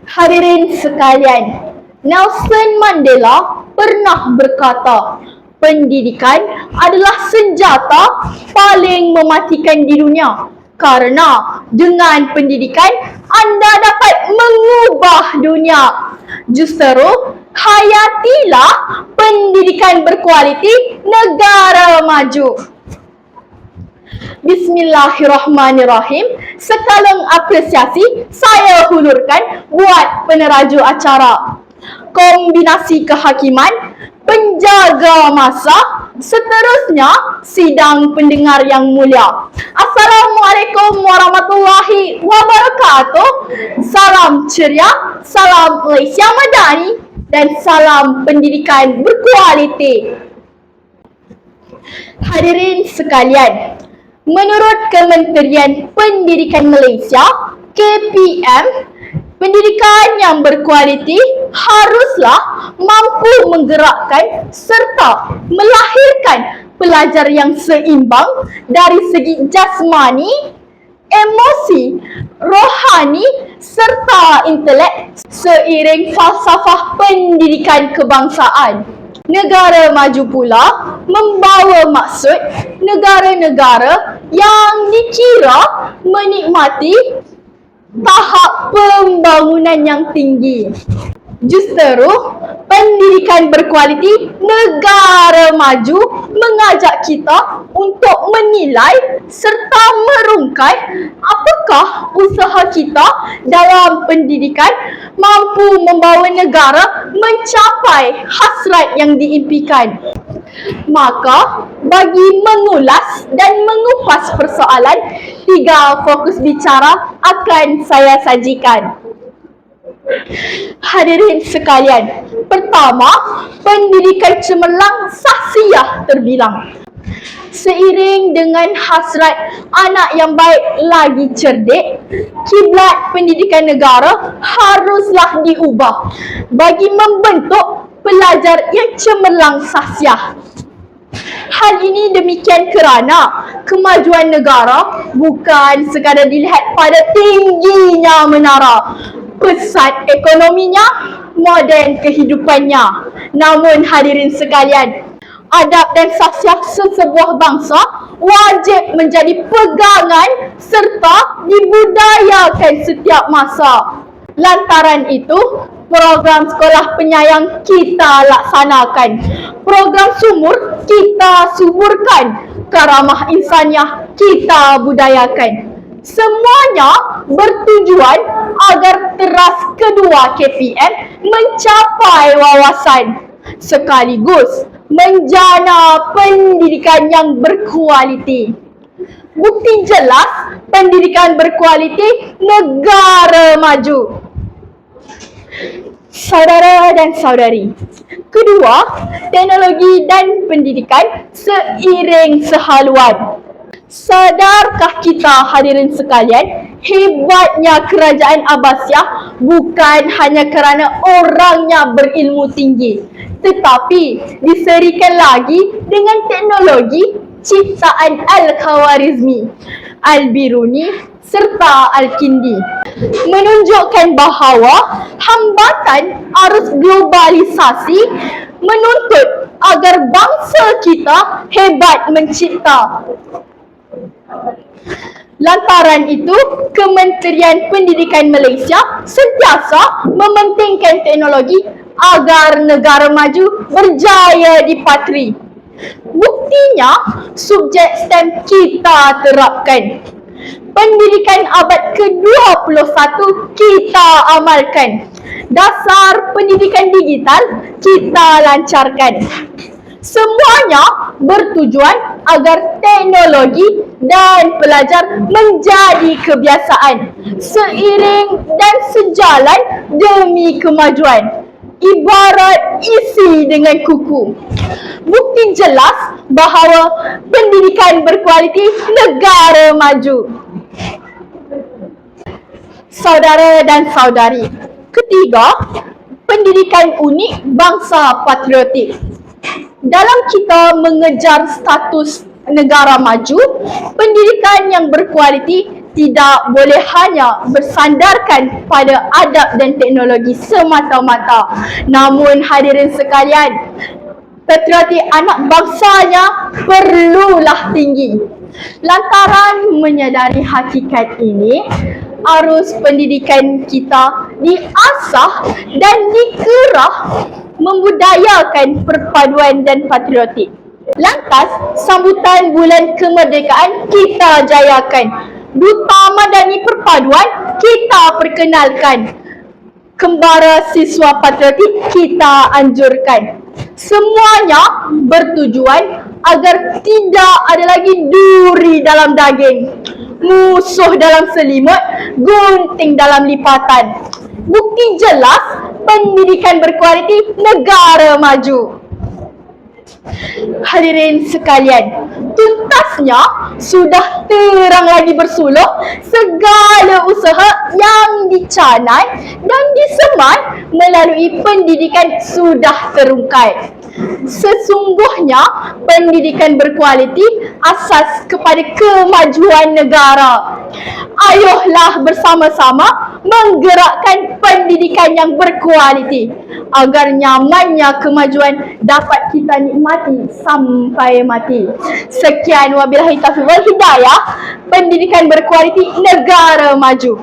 Hadirin sekalian, Nelson Mandela pernah berkata, pendidikan adalah senjata paling mematikan di dunia kerana dengan pendidikan anda dapat mengubah dunia. Justru, hayatilah pendidikan berkualiti negara maju. Bismillahirrahmanirrahim. Sekalung apresiasi saya hulurkan buat peneraju acara. Kombinasi kehakiman, penjaga masa, seterusnya sidang pendengar yang mulia. Assalamualaikum warahmatullahi wabarakatuh. Salam ceria, salam Malaysia Madani dan salam pendidikan berkualiti. Hadirin sekalian, menurut Kementerian Pendidikan Malaysia, KPM, pendidikan yang berkualiti haruslah mampu menggerakkan serta melahirkan pelajar yang seimbang dari segi jasmani, emosi, rohani serta intelek seiring falsafah pendidikan kebangsaan. Negara maju pula membawa maksud negara-negara yang dikira menikmati tahap pembangunan yang tinggi. Justru, pendidikan berkualiti negara maju mengajak kita untuk menilai serta merungkai apakah usaha kita dalam pendidikan mampu membawa negara mencapai hasrat yang diimpikan. Maka, bagi mengulas dan mengupas persoalan, 3 fokus bicara akan saya sajikan. Hadirin sekalian, pertama, pendidikan cemerlang sahsiah terbilang. Seiring dengan hasrat anak yang baik lagi cerdik, kiblat pendidikan negara haruslah diubah bagi membentuk pelajar yang cemerlang sahsiah. Hal ini demikian kerana kemajuan negara bukan sekadar dilihat pada tingginya menara, pesat ekonominya, moden kehidupannya. Namun hadirin sekalian, adab dan sahsiah sesebuah bangsa wajib menjadi pegangan serta dibudayakan setiap masa. Lantaran itu, program sekolah penyayang kita laksanakan, program sumur kita suburkan, karamah insaniah kita budayakan. Semuanya bertujuan agar teras kedua KPM mencapai wawasan, sekaligus menjana pendidikan yang berkualiti. Bukti jelas pendidikan berkualiti negara maju. Saudara dan saudari, kedua, teknologi dan pendidikan seiring sehaluan. Sadarkah kita hadirin sekalian, hebatnya kerajaan Abbasiyah bukan hanya kerana orangnya berilmu tinggi, tetapi diserikan lagi dengan teknologi ciptaan Al-Khawarizmi, Al-Biruni serta Al-Kindi, menunjukkan bahawa hambatan arus globalisasi menuntut agar bangsa kita hebat mencipta. Lantaran itu, Kementerian Pendidikan Malaysia sentiasa mementingkan teknologi agar negara maju berjaya dipatri. Buktinya, subjek STEM kita terapkan. Pendidikan abad ke-21 kita amalkan. Dasar pendidikan digital kita lancarkan. Semuanya bertujuan agar teknologi dan pelajar menjadi kebiasaan, seiring dan sejalan demi kemajuan. Ibarat isi dengan kuku. Bukti jelas bahawa pendidikan berkualiti negara maju. Saudara dan saudari, ketiga, pendidikan unik bangsa patriotik. Dalam kita mengejar status negara maju, pendidikan yang berkualiti tidak boleh hanya bersandarkan pada adab dan teknologi semata-mata. Namun hadirin sekalian, patriotik anak bangsanya perlulah tinggi. Lantaran menyadari hakikat ini, arus pendidikan kita diasah dan dikerah membudayakan perpaduan dan patriotik. Lantas, sambutan bulan kemerdekaan kita jayakan. Duta Madani Perpaduan kita perkenalkan. Kembara siswa patriotik kita anjurkan. Semuanya bertujuan agar tidak ada lagi duri dalam daging, musuh dalam selimut, gunting dalam lipatan. Bukti jelas pendidikan berkualiti, negara maju. Hadirin sekalian, tuntasnya sudah terang lagi bersuluh segala usaha yang dicanai dan disemai melalui pendidikan sudah terungkai. Sesungguhnya pendidikan berkualiti asas kepada kemajuan negara. Ayolah bersama-sama menggerakkan pendidikan yang berkualiti agar nyamannya kemajuan dapat kita nikmati sampai mati. Sekian wabillahi taufiq wal hidayah. Pendidikan berkualiti, negara maju.